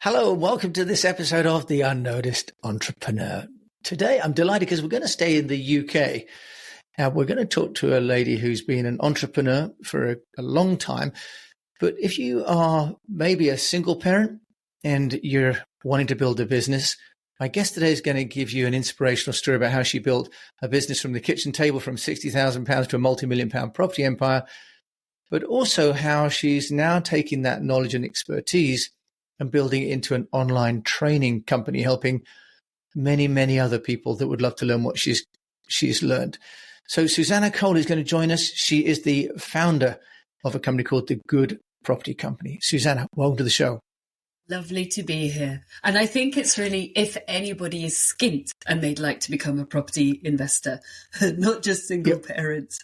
Hello and welcome to this episode of The Unnoticed Entrepreneur. Today I'm delighted because we're going to stay in the UK. Now we're going to talk to a lady who's been an entrepreneur for a long time. But if you are maybe a single parent and you're wanting to build a business, my guest today is going to give you an inspirational story about how she built a business from the kitchen table from £60,000 to a multi-million-pound property empire, but also how she's now taking that knowledge and expertise and building it into an online training company, helping many, many other people that would love to learn what she's learned. So Susanna Cole is going to join us. She is the founder of a company called The Good Property Company. Susanna, welcome to the show. Lovely to be here. And I think it's really, if anybody is skint and they'd like to become a property investor, not just single parents.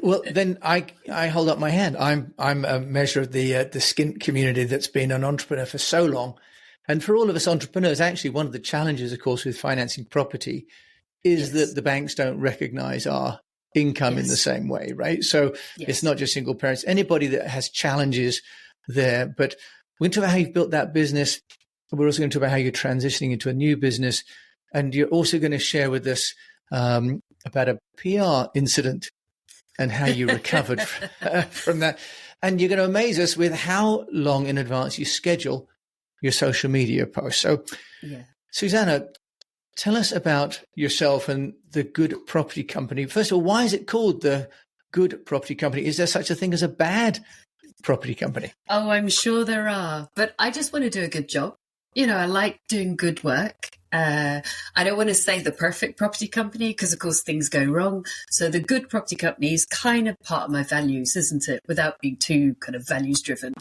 Well, then I hold up my hand. I'm a measure of the skint community that's been an entrepreneur for so long. And for all of us entrepreneurs, actually, one of the challenges, of course, with financing property is that the banks don't recognize our income in the same way, right? So it's not just single parents, anybody that has challenges there. But we're going to talk about how you've built that business. We're also going to talk about how you're transitioning into a new business. And you're also going to share with us about a PR incident and how you recovered from that. And you're going to amaze us with how long in advance you schedule your social media posts. So, Susanna, tell us about yourself and The Good Property Company. First of all, why is it called The Good Property Company? Is there such a thing as a bad property company? Oh, I'm sure there are. But I just want to do a good job. You know, I like doing good work. I don't want to say the perfect property company because, of course, things go wrong. So the good property company is kind of part of my values, isn't it? Without being too kind of values driven.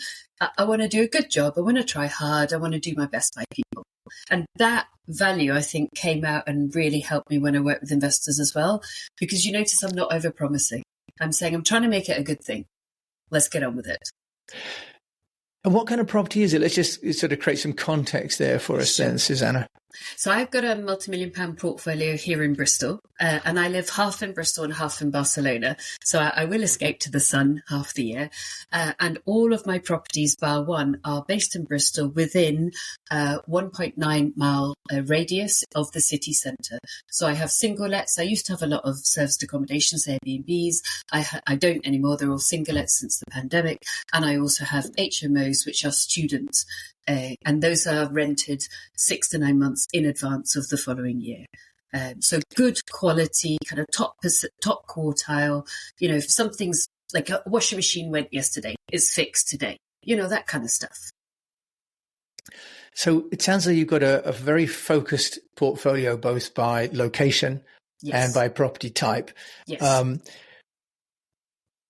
I want to do a good job. I want to try hard. I want to do my best by people. And that value, I think, came out and really helped me when I work with investors as well. Because you notice I'm not over-promising. I'm saying I'm trying to make it a good thing. Let's get on with it. And what kind of property is it? Let's just sort of create some context there for us then, Susanna. So I've got a multi-million-pound portfolio here in Bristol, and I live half in Bristol and half in Barcelona. So I will escape to the sun half the year. And all of my properties, bar one, are based in Bristol within 1.9 mile radius of the city centre. So I have single lets. I used to have a lot of serviced accommodations, Airbnbs. I don't anymore. They're all single lets since the pandemic. And I also have HMOs, which are students. And those are rented 6 to 9 months in advance of the following year. So good quality, kind of top quartile. You know, if something's like a washing machine went yesterday, it's fixed today. You know, that kind of stuff. So it sounds like you've got a very focused portfolio, both by location and by property type. Yes.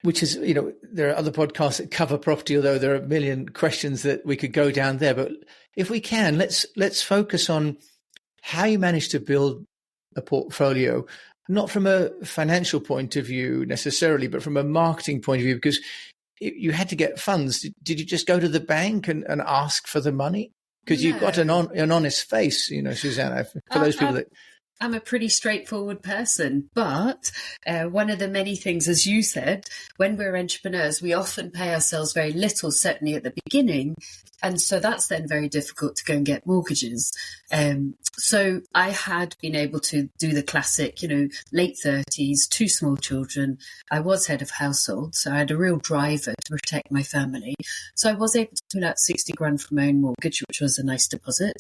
Which is, you know, there are other podcasts that cover property, although there are a million questions that we could go down there. But if we can, let's focus on how you managed to build a portfolio, not from a financial point of view necessarily, but from a marketing point of view, because you had to get funds. Did you just go to the bank and ask for the money? Because you've got an honest face, you know, Susanna, for those people that... I'm a pretty straightforward person, but one of the many things, as you said, when we're entrepreneurs, we often pay ourselves very little, certainly at the beginning. And so that's then very difficult to go and get mortgages. So I had been able to do the classic, you know, late 30s, 2 small children. I was head of household, so I had a real driver to protect my family. So I was able to pull out 60 grand from my own mortgage, which was a nice deposit.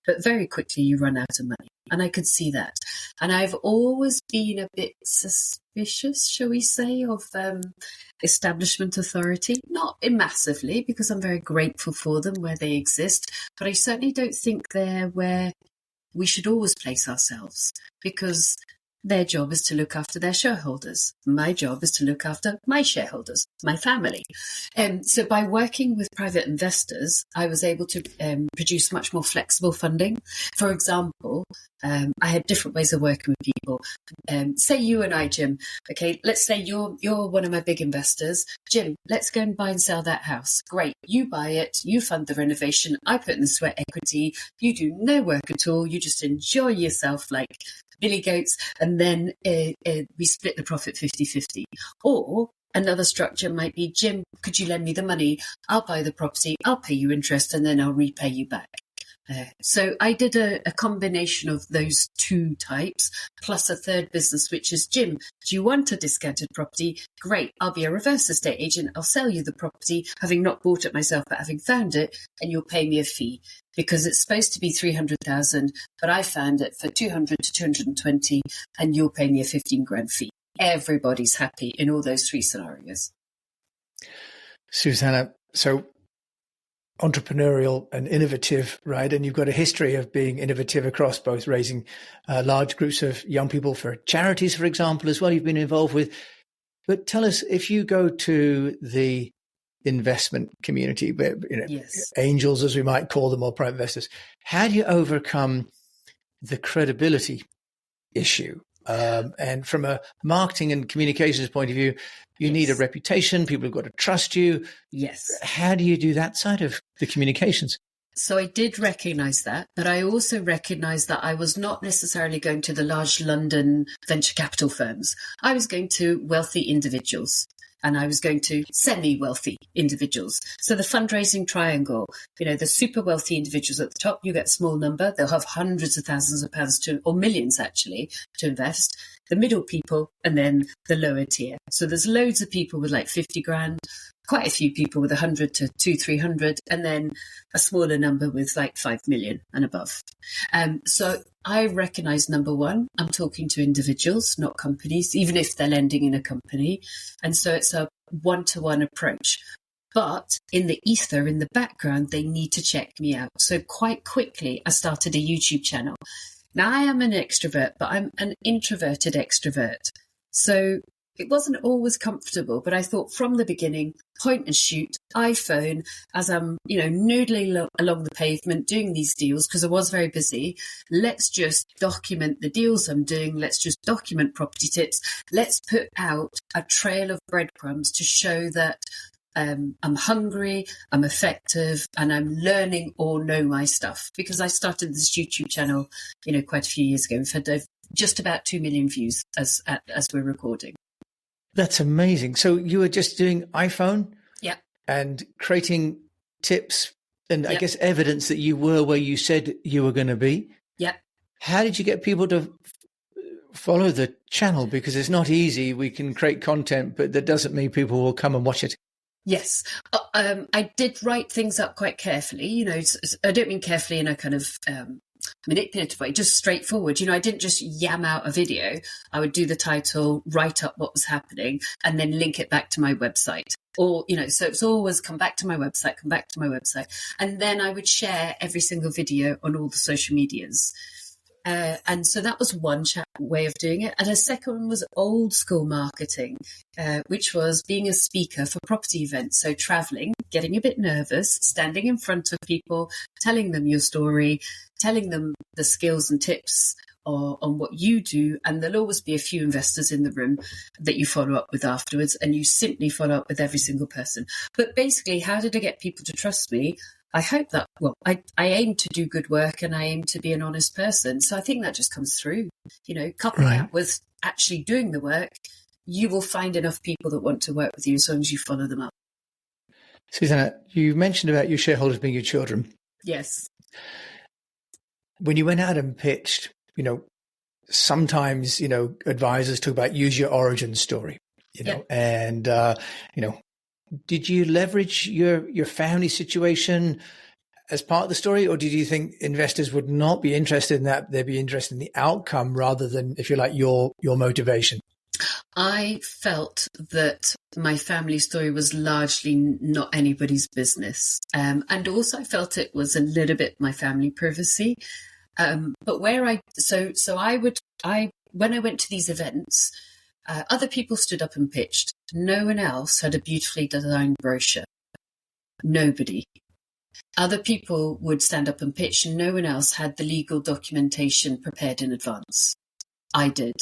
But very quickly you run out of money. And I could see that. And I've always been a bit suspicious, shall we say, of establishment authority. Not massively, because I'm very grateful for them where they exist. But I certainly don't think they're where we should always place ourselves, because their job is to look after their shareholders. My job is to look after my shareholders, my family. So by working with private investors, I was able to produce much more flexible funding. For example, I had different ways of working with people. Say you and I, Jim, okay, let's say you're one of my big investors. Jim, let's go and buy and sell that house. Great. You buy it, you fund the renovation, I put in the sweat equity, you do no work at all, you just enjoy yourself like billy goats, and then we split the profit 50-50. Or another structure might be, Jim, could you lend me the money? I'll buy the property, I'll pay you interest, and then I'll repay you back. So I did a combination of those two types, plus a third business, which is, Jim, do you want a discounted property? Great, I'll be a reverse estate agent. I'll sell you the property, having not bought it myself, but having found it, and you'll pay me a fee because it's supposed to be 300,000, but I found it for 200 to 220, and you'll pay me a 15 grand fee. Everybody's happy in all those three scenarios. Susanna, so entrepreneurial and innovative, right? And you've got a history of being innovative across both raising large groups of young people for charities, for example, as well, you've been involved with. But tell us, if you go to the investment community, Yes. angels, as we might call them, or private investors, how do you overcome the credibility issue? And from a marketing and communications point of view, you need a reputation. People have got to trust you. Yes. How do you do that side of the communications? So I did recognise that, but I also recognised that I was not necessarily going to the large London venture capital firms. I was going to wealthy individuals. And I was going to semi-wealthy individuals. So the fundraising triangle, the super wealthy individuals at the top, you get a small number. They'll have hundreds of thousands of pounds or millions actually, to invest. The middle people, and then the lower tier. So there's loads of people with like 50 grand, quite a few people with 100 to 200-300, and then a smaller number with like 5 million and above. So I recognise, number one, I'm talking to individuals, not companies, even if they're lending in a company. And so it's a one-to-one approach. But in the ether, in the background, they need to check me out. So quite quickly, I started a YouTube channel. Now, I am an extrovert, but I'm an introverted extrovert. So it wasn't always comfortable, but I thought from the beginning, point and shoot, iPhone, as I'm, noodling along the pavement, doing these deals, because I was very busy. Let's just document the deals I'm doing. Let's just document property tips. Let's put out a trail of breadcrumbs to show that I'm hungry, I'm effective, and I'm learning or know my stuff. Because I started this YouTube channel, quite a few years ago. We've had just about 2 million views as we're recording. That's amazing. So you were just doing iPhone? Yeah. And creating tips and I guess evidence that you were where you said you were going to be? Yeah. How did you get people to follow the channel? Because it's not easy. We can create content, but that doesn't mean people will come and watch it. Yes. I did write things up quite carefully. I don't mean carefully in a kind of manipulative way, just straightforward. I didn't just yam out a video. I would do the title, write up what was happening, and then link it back to my website. Or, so it's always come back to my website. And then I would share every single video on all the social medias. And so that was one way of doing it. And a second one was old school marketing, which was being a speaker for property events. So traveling, getting a bit nervous, standing in front of people, telling them your story, telling them the skills and tips on what you do. And there'll always be a few investors in the room that you follow up with afterwards. And you simply follow up with every single person. But basically, how did I get people to trust me? I hope that, I aim to do good work and I aim to be an honest person. So I think that just comes through, couple that with actually doing the work, you will find enough people that want to work with you as long as you follow them up. Susanna, you mentioned about your shareholders being your children. Yes. When you went out and pitched, sometimes, advisors talk about use your origin story, and, did you leverage your family situation as part of the story, or did you think investors would not be interested in that? They'd be interested in the outcome rather than, if you like, your motivation? I felt that my family story was largely not anybody's business. And also I felt it was a little bit my family privacy. But when I went to these events, other people stood up and pitched. No one else had a beautifully designed brochure. Nobody. Other people would stand up and pitch, and no one else had the legal documentation prepared in advance. I did.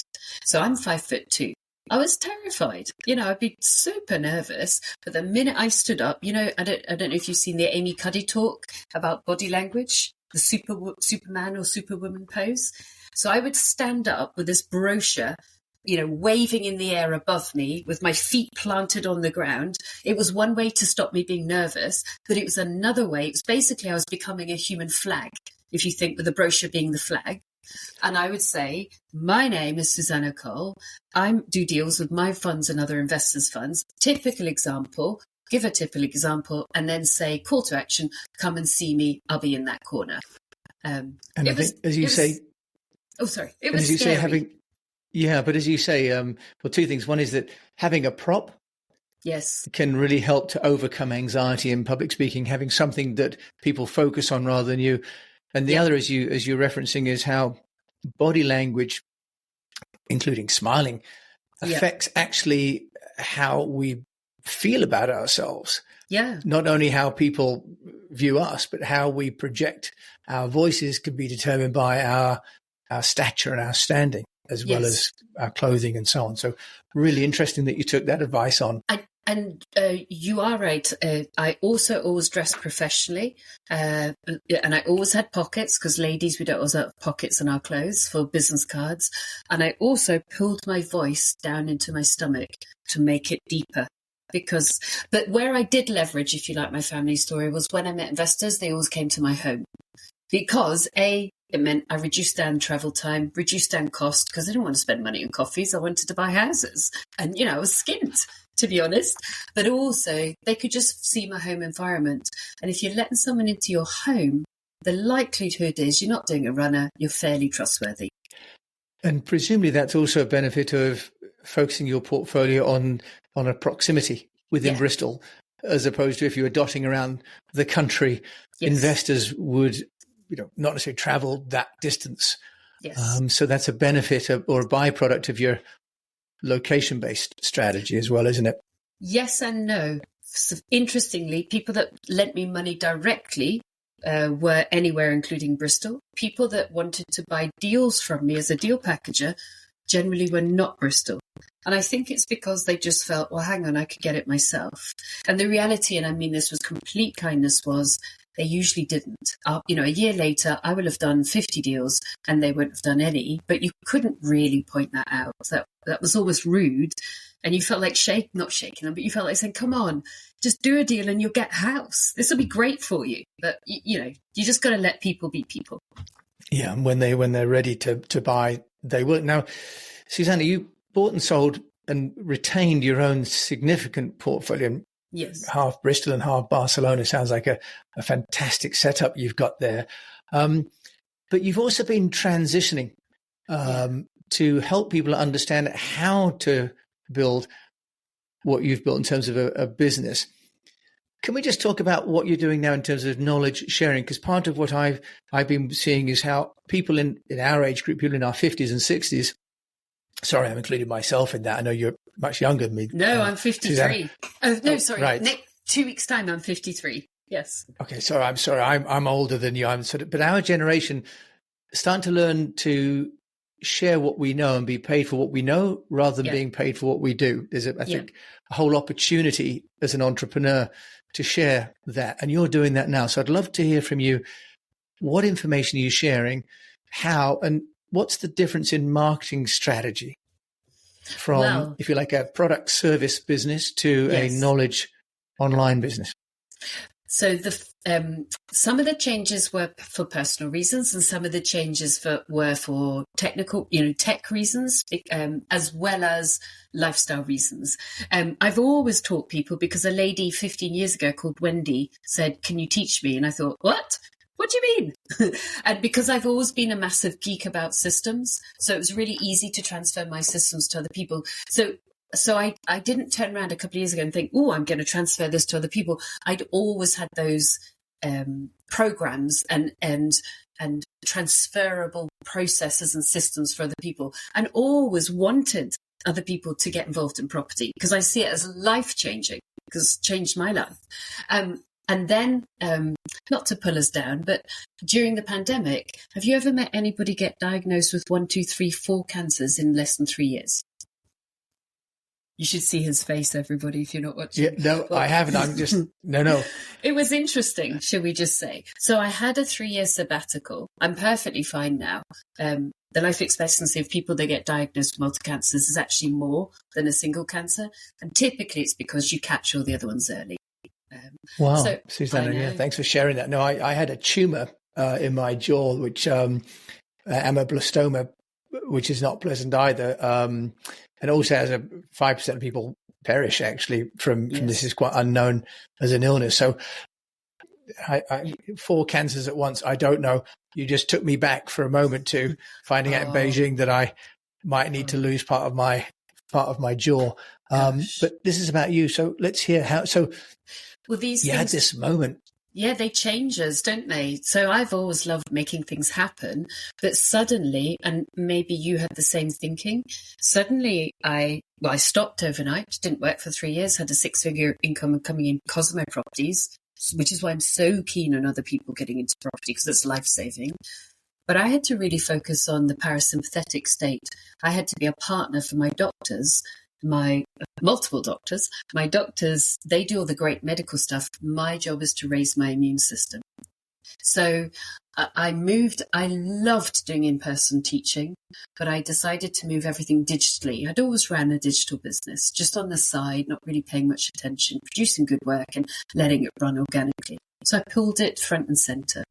So I'm 5'2". I was terrified. I'd be super nervous. But the minute I stood up, I don't know if you've seen the Amy Cuddy talk about body language, the Superman or Superwoman pose. So I would stand up with this brochure waving in the air above me with my feet planted on the ground. It was one way to stop me being nervous, but it was another way. It was basically I was becoming a human flag, if you think with the brochure being the flag. And I would say, my name is Susanna Cole. I do deals with my funds and other investors' funds. Typical example, give a typical example, and then say, call to action, come and see me. I'll be in that corner. And I think, as you say, it was scary. But as you say, two things. One is that having a prop can really help to overcome anxiety in public speaking, having something that people focus on rather than you. And the other, as you're referencing, is how body language, including smiling, affects actually how we feel about ourselves. Yeah. Not only how people view us, but how we project our voices can be determined by our stature and our standing, as well as our clothing and so on. So really interesting that you took that advice on. And you are right. I also always dressed professionally, and I always had pockets, because ladies, we don't always have pockets in our clothes for business cards. And I also pulled my voice down into my stomach to make it deeper. But where I did leverage, if you like, my family story was when I met investors, they always came to my home, because it meant I reduced down travel time, reduced down cost, because I didn't want to spend money on coffees. I wanted to buy houses, and I was skint, to be honest. But also, they could just see my home environment. And if you're letting someone into your home, the likelihood is you're not doing a runner, you're fairly trustworthy. And presumably that's also a benefit of focusing your portfolio on a proximity within Bristol, as opposed to if you were dotting around the country, investors would not necessarily travel that distance. Yes. So that's a benefit or a byproduct of your location-based strategy as well, isn't it? Yes and no. So interestingly, people that lent me money directly were anywhere, including Bristol. People that wanted to buy deals from me as a deal packager generally were not Bristol. And I think it's because they just felt, well, hang on, I could get it myself. And the reality, and I mean this with complete kindness, was they usually didn't. A year later, I would have done 50 deals and they wouldn't have done any, but you couldn't really point that out. That was always rude. And you felt like not shaking them, but you felt like saying, come on, just do a deal and you'll get a house. This will be great for you. But, you just got to let people be people. Yeah, and when they're ready to buy, they will. Now, Susanna, you bought and sold and retained your own significant portfolio. Yes. Half Bristol and half Barcelona. Sounds like a fantastic setup you've got there. But you've also been transitioning to help people understand how to build what you've built in terms of a business. Can we just talk about what you're doing now in terms of knowledge sharing? Because part of what I've been seeing is how people in our age group, people in our 50s and 60s, sorry, I'm including myself in that. I know you're much younger than me. No, I'm 53. No, sorry. Right. 2 weeks' time, I'm 53. Yes. Okay, sorry. I'm sorry. I'm older than you. But our generation starting to learn to share what we know and be paid for what we know rather than being paid for what we do. There's, I think, a whole opportunity as an entrepreneur to share that. And you're doing that now. So I'd love to hear from you. What information are you sharing? How? And what's the difference in marketing strategy from, if you like, a product service business to a knowledge online business? So some of the changes were for personal reasons, and some of the changes were for technical, tech reasons, as well as lifestyle reasons. I've always taught people, because a lady 15 years ago called Wendy said, "Can you teach me?" And I thought, what? What do you mean? And because I've always been a massive geek about systems, so it was really easy to transfer my systems to other people. So I didn't turn around a couple of years ago and think, oh, I'm going to transfer this to other people. I'd always had those programs and transferable processes and systems for other people, and always wanted other people to get involved in property because I see it as life-changing, because it changed my life. And then, not to pull us down, but during the pandemic, have you ever met anybody get diagnosed with 1, 2, 3, 4 cancers in less than 3 years? You should see his face, everybody, if you're not watching. Yeah, no, I haven't. I'm just, no. It was interesting, shall we just say. So I had a 3-year sabbatical. I'm perfectly fine now. The life expectancy of people that get diagnosed with multi-cancers is actually more than a single cancer. And typically it's because you catch all the other ones early. Wow, so Susanna, yeah, thanks for sharing that. No, I had a tumor in my jaw, which amyoblastoma, which is not pleasant either, and also has 5% of people perish actually from this is quite unknown as an illness. So, I 4 cancers at once. I don't know. You just took me back for a moment to finding out in Beijing that I might need to lose part of my jaw. But this is about you. So let's hear how. So, well, these you things, had this moment. Yeah, they change us, don't they? So I've always loved making things happen, but suddenly, and maybe you had the same thinking, suddenly I stopped overnight, didn't work for 3 years, had a 6-figure income coming in because of my properties, which is why I'm so keen on other people getting into property because it's life-saving. But I had to really focus on the parasympathetic state. I had to be a partner for my doctors, my multiple doctors. My doctors, they do all the great medical stuff. My job is to raise my immune system. So I moved. I loved doing in-person teaching, but I decided to move everything digitally. I'd always ran a digital business, just on the side, not really paying much attention, producing good work and letting it run organically. So I pulled it front and center.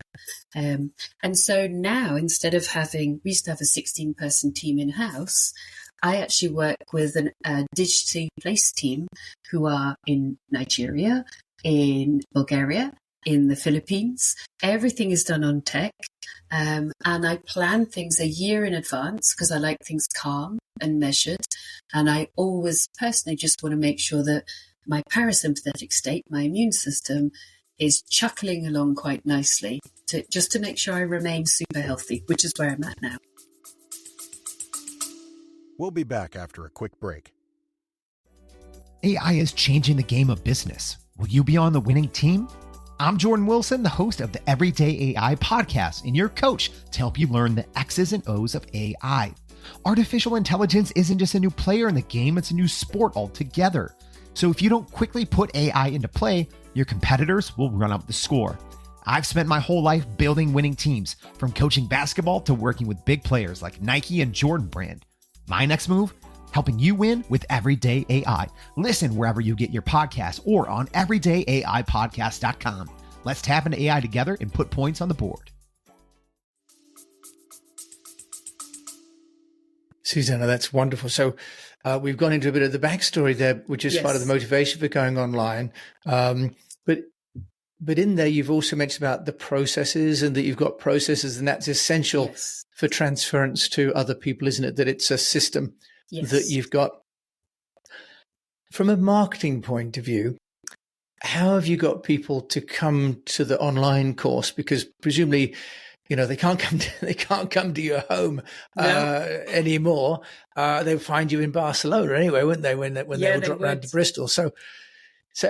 And so now, instead of we used to have a 16-person team in-house, I actually work with a digitally placed team who are in Nigeria, in Bulgaria, in the Philippines. Everything is done on tech. And I plan things a year in advance because I like things calm and measured. And I always personally just want to make sure that my parasympathetic state, my immune system, is chuckling along quite nicely just to make sure I remain super healthy, which is where I'm at now. We'll be back after a quick break. AI is changing the game of business. Will you be on the winning team? I'm Jordan Wilson, the host of the Everyday AI podcast and your coach to help you learn the X's and O's of AI. Artificial intelligence isn't just a new player in the game, it's a new sport altogether. So if you don't quickly put AI into play, your competitors will run up the score. I've spent my whole life building winning teams, from coaching basketball to working with big players like Nike and Jordan Brand. My next move? Helping you win with Everyday AI. Listen wherever you get your podcasts or on everydayaipodcast.com. Let's tap into AI together and put points on the board. Susanna, that's wonderful. So we've gone into a bit of the backstory there, which is part of the motivation for going online. But in there, you've also mentioned about the processes and that you've got processes, and that's essential for transference to other people, isn't it? That it's a system that you've got. From a marketing point of view, how have you got people to come to the online course? Because presumably, they can't come to your home anymore. They'll find you in Barcelona anyway, wouldn't they? When they all drop around to Bristol. So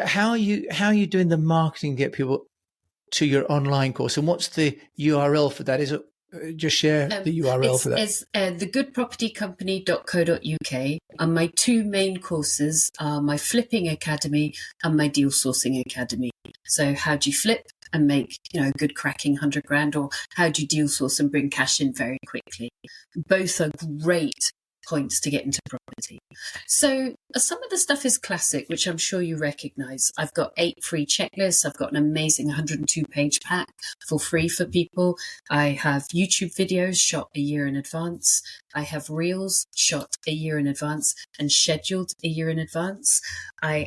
how are you doing the marketing to get people to your online course? And what's the URL for that? Is it just share the URL for that? It's thegoodpropertycompany.co.uk. And my 2 main courses are my Flipping Academy and my Deal Sourcing Academy. So how do you flip and make a good cracking 100 grand, or how do you deal source and bring cash in very quickly? Both are great points to get into property. So some of the stuff is classic, which I'm sure you recognize. I've got 8 free checklists. I've got an amazing 102-page pack for free for people. I have YouTube videos shot a year in advance. I have reels shot a year in advance and scheduled a year in advance. I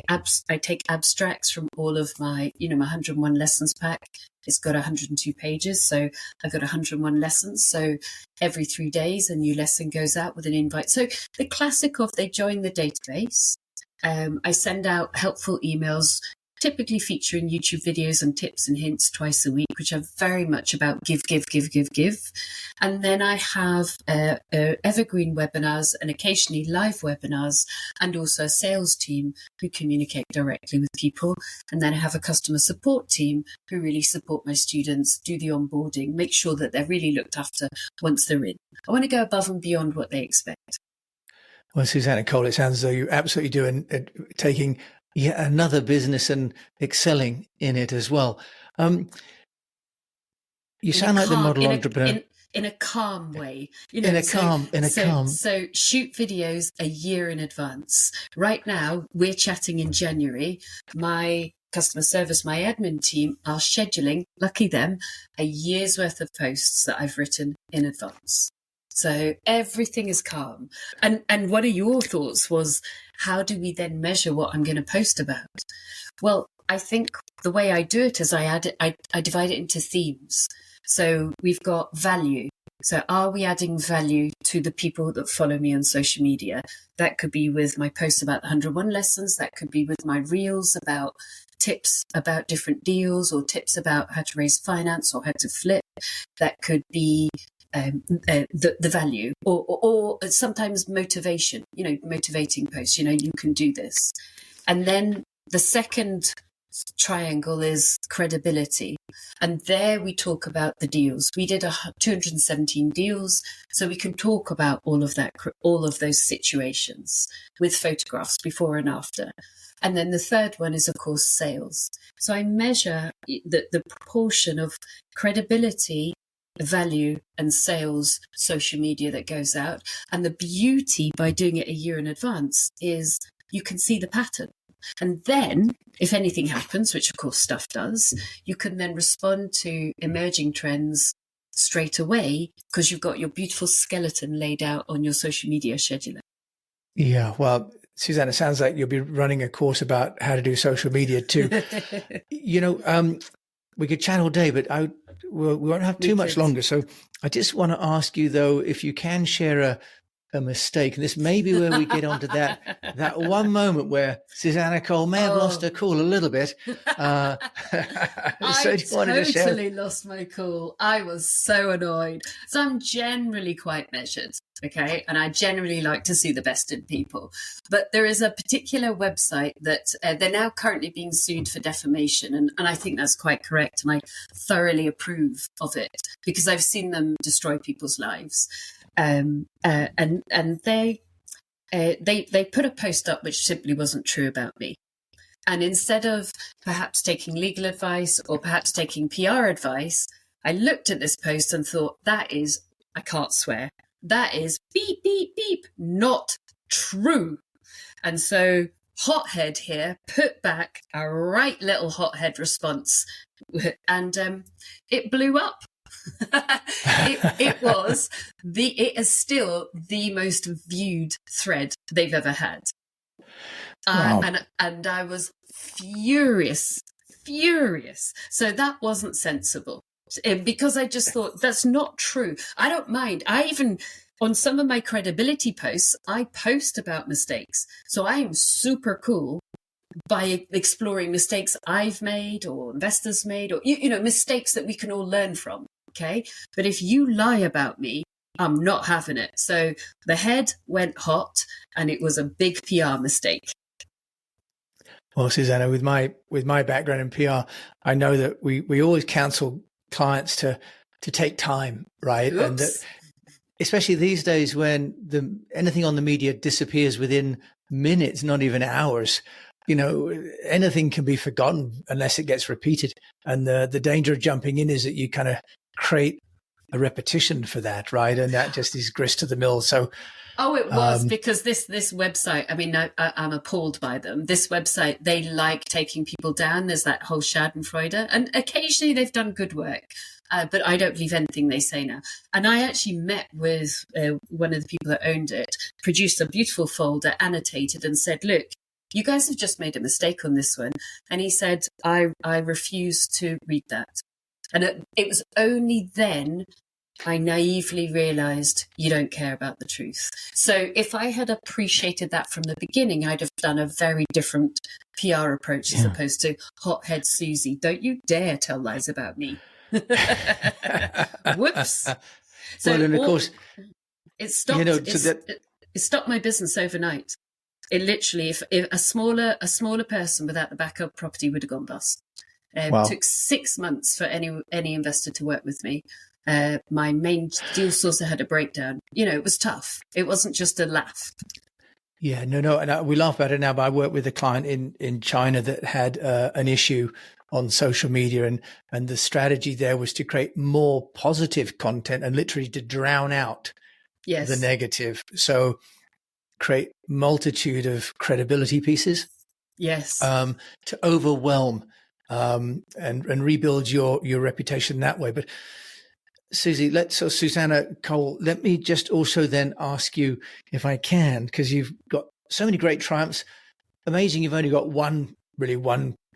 take abstracts from all of my, my 101 lessons pack. It's got 102 pages, so I've got 101 lessons. So every 3 days, a new lesson goes out with an invite. So the classic of they join the database. I send out helpful emails, typically featuring YouTube videos and tips and hints twice a week, which are very much about give. And then I have evergreen webinars and occasionally live webinars, and also a sales team who communicate directly with people. And then I have a customer support team who really support my students, do the onboarding, make sure that they're really looked after once they're in. I want to go above and beyond what they expect. Well, Susanna Cole, it sounds as though you absolutely do, and taking yet another business and excelling in it as well. You sound like the model entrepreneur. In a calm way, So shoot videos a year in advance. Right now, we're chatting in January. My customer service, my admin team are scheduling, lucky them, a year's worth of posts that I've written in advance. So everything is calm. And one of your thoughts was, how do we then measure what I'm going to post about? Well, I think the way I do it is I divide it into themes. So we've got value. So are we adding value to the people that follow me on social media? That could be with my posts about the 101 lessons. That could be with my reels about tips about different deals, or tips about how to raise finance or how to flip. That could be the value, or sometimes motivation, motivating posts, you can do this. And then the second triangle is credibility. And there we talk about the deals. We did 217 deals, so we can talk about all of those situations with photographs before and after. And then the third one is, of course, sales. So I measure the proportion of credibility, value, and sales social media that goes out. And the beauty by doing it a year in advance is you can see the pattern. And then, if anything happens, which of course stuff does, you can then respond to emerging trends straight away because you've got your beautiful skeleton laid out on your social media scheduler. Yeah, well, Susanna, it sounds like you'll be running a course about how to do social media too. We could chat all day, but we won't have too much longer. So I just want to ask you, though, if you can share a mistake, and this may be where we get onto that one moment where Susanna Cole may have lost her cool a little bit. I totally lost my cool. I was so annoyed. So I'm generally quite measured, okay? And I generally like to see the best in people. But there is a particular website that they're now currently being sued for defamation. And I think that's quite correct. And I thoroughly approve of it because I've seen them destroy people's lives. And they put a post up which simply wasn't true about me. And instead of perhaps taking legal advice or perhaps taking PR advice, I looked at this post and thought, that is, I can't swear, that is beep, beep, beep, not true. And so Hothead here put back a right little hothead response, and it blew up. It is still the most viewed thread they've ever had. Wow. And I was furious. So that wasn't sensible because I just thought that's not true. I don't mind. I even, on some of my credibility posts, I post about mistakes. So I am super cool by exploring mistakes I've made or investors made, or, mistakes that we can all learn from. Okay. But if you lie about me, I'm not having it. So the head went hot and it was a big PR mistake. Well, Susanna, with my background in PR, I know that we always counsel clients to take time, right? Oops. And that, especially these days when anything on the media disappears within minutes, not even hours. Anything can be forgotten unless it gets repeated. And the danger of jumping in is that you kind of create a repetition for that, right? And that just is grist to the mill. So, it was because this website, I mean, I'm appalled by them. This website, they like taking people down. There's that whole Schadenfreude, and occasionally they've done good work. But I don't believe anything they say now. And I actually met with one of the people that owned it, produced a beautiful folder, annotated, and said, look, you guys have just made a mistake on this one. And he said, I refuse to read that. And it was only then I naively realized you don't care about the truth. So if I had appreciated that from the beginning, I'd have done a very different PR approach as opposed to hothead Susie. Don't you dare tell lies about me. Whoops. So well, and of course, it stopped. It stopped my business overnight. It literally, if a smaller person without the backup property would have gone bust. Wow. It took 6 months for any investor to work with me. My main deal sourcer had a breakdown. It was tough. It wasn't just a laugh. Yeah, no. And we laugh about it now, but I work with a client in China that had an issue on social media, and the strategy there was to create more positive content and literally to drown out Yes. the negative. So create multitude of credibility pieces Yes. to overwhelm and rebuild your reputation that way. But Susanna Cole, let me just also then ask you, if I can, because you've got so many great triumphs. Amazing, you've only got one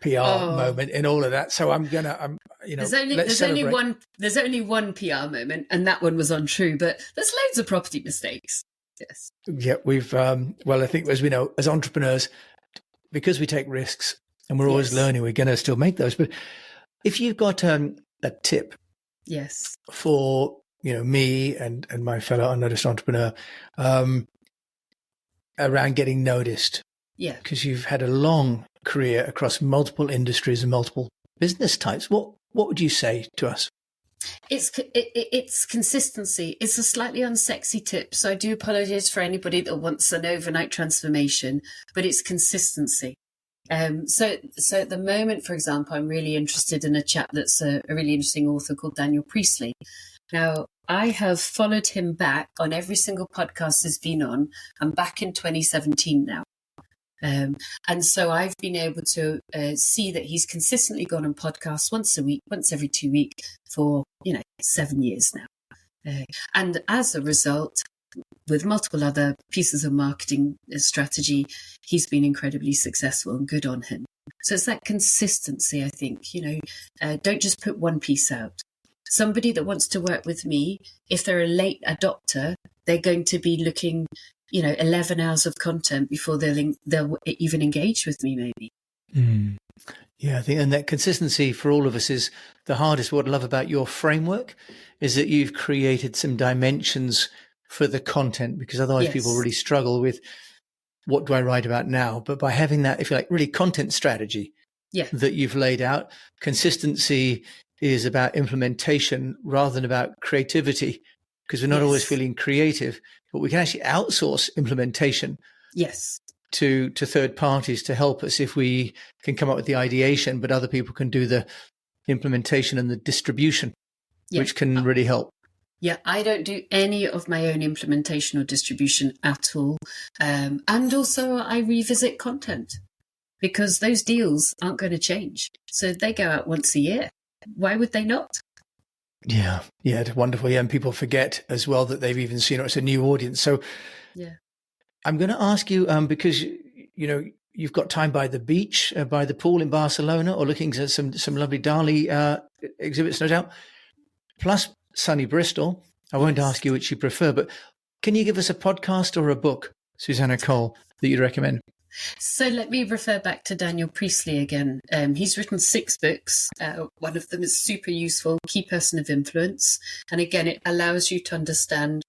PR moment in all of that. So there's only one PR moment, and that one was untrue. But there's loads of property mistakes. Yes. Yeah, we've I think, as we know, as entrepreneurs, because we take risks and we're always learning, we're going to still make those. But if you've got a tip, yes, for me and my fellow unnoticed entrepreneur around getting noticed, because you've had a long career across multiple industries and multiple business types, what would you say to us? It's consistency. It's a slightly unsexy tip, so I do apologize for anybody that wants an overnight transformation, but it's consistency. So at the moment, for example, I'm really interested in a chap that's a really interesting author called Daniel Priestley. Now, I have followed him back on every single podcast he's been on. I'm back in 2017 now. And so I've been able to see that he's consistently gone on podcasts once a week, once every 2 weeks for, 7 years now. And as a result, with multiple other pieces of marketing strategy, he's been incredibly successful, and good on him. So it's that consistency, I think, don't just put one piece out. Somebody that wants to work with me, if they're a late adopter, they're going to be looking 11 hours of content before they'll even engage with me, maybe. Yeah, I think, and that consistency for all of us is the hardest. What I love about your framework is that you've created some dimensions for the content, because otherwise people really struggle with, what do I write about now? But by having that, if you like, really content strategy that you've laid out, consistency is about implementation rather than about creativity, because we're not always feeling creative, but we can actually outsource implementation to third parties to help us if we can come up with the ideation, but other people can do the implementation and the distribution, which can really help. Yeah, I don't do any of my own implementation or distribution at all. And also I revisit content, because those deals aren't going to change. So they go out once a year. Why would they not? Yeah, wonderful. Yeah, and people forget as well that they've even seen it's a new audience. So I'm going to ask you, because, you've got time by the beach, by the pool in Barcelona, or looking at some lovely Dali exhibits, no doubt, plus sunny Bristol. I won't ask you which you prefer, but can you give us a podcast or a book, Susanna Cole, that you'd recommend? So let me refer back to Daniel Priestley again. He's written 6 books. One of them is super useful, Key Person of Influence. And again, it allows you to understand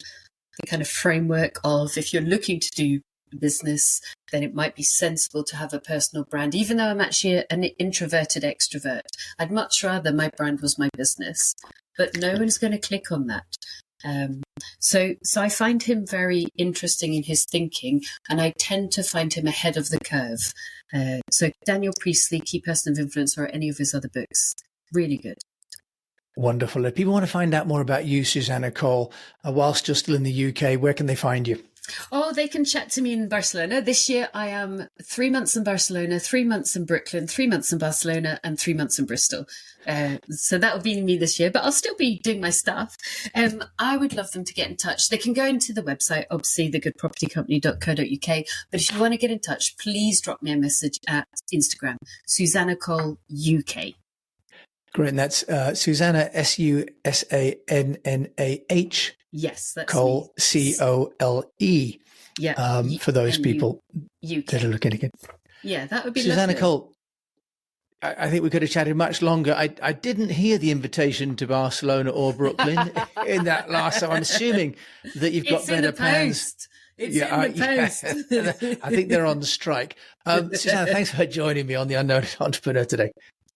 the kind of framework of, if you're looking to do business, then it might be sensible to have a personal brand. Even though I'm actually an introverted extrovert, I'd much rather my brand was my business. But no one's going to click on that. So I find him very interesting in his thinking, and I tend to find him ahead of the curve. So Daniel Priestley, Key Person of Influence, or any of his other books, really good. Wonderful. If people want to find out more about you, Susanna Cole, whilst you're still in the UK, where can they find you? Oh, they can chat to me in Barcelona. This year I am 3 months in Barcelona, 3 months in Brooklyn, 3 months in Barcelona, and 3 months in Bristol. So that will be me this year, but I'll still be doing my stuff. I would love them to get in touch. They can go into the website, obviously, thegoodpropertycompany.co.uk. But if you want to get in touch, please drop me a message at Instagram, Susanna Cole UK. Great. And that's Susanna, SUSANNAH. Yes, that's Cole, me. COLE. Yeah. For those people UK. that are looking again. Yeah, that would be Susanna lovely. Cole, I think we could have chatted much longer. I didn't hear the invitation to Barcelona or Brooklyn in that last, so I'm assuming that you've got better plans. It's in the post. I think they're on the strike. Susanna, thanks for joining me on The Unknown Entrepreneur today.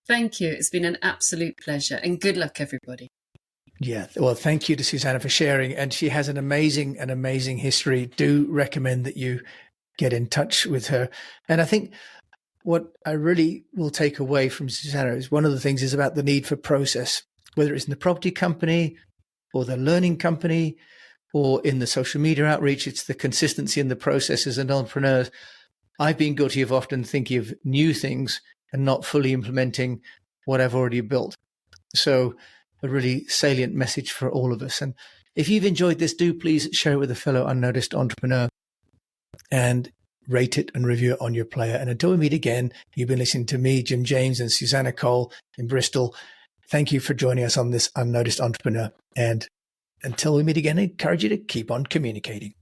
Thank you. It's been an absolute pleasure, and good luck, everybody. Yeah, well, thank you to Susanna for sharing, and she has an amazing history. Do recommend that you get in touch with her. And I think what I really will take away from Susanna is one of the things is about the need for process, whether it's in the property company or the learning company or in the social media outreach. It's the consistency in the process as an entrepreneur. I've been guilty of often thinking of new things and not fully implementing what I've already built. So a really salient message for all of us. And if you've enjoyed this, do please share it with a fellow unnoticed entrepreneur and rate it and review it on your player. And until we meet again, you've been listening to me, Jim James, and Susanna Cole in Bristol. Thank you for joining us on this Unnoticed Entrepreneur. And until we meet again, I encourage you to keep on communicating.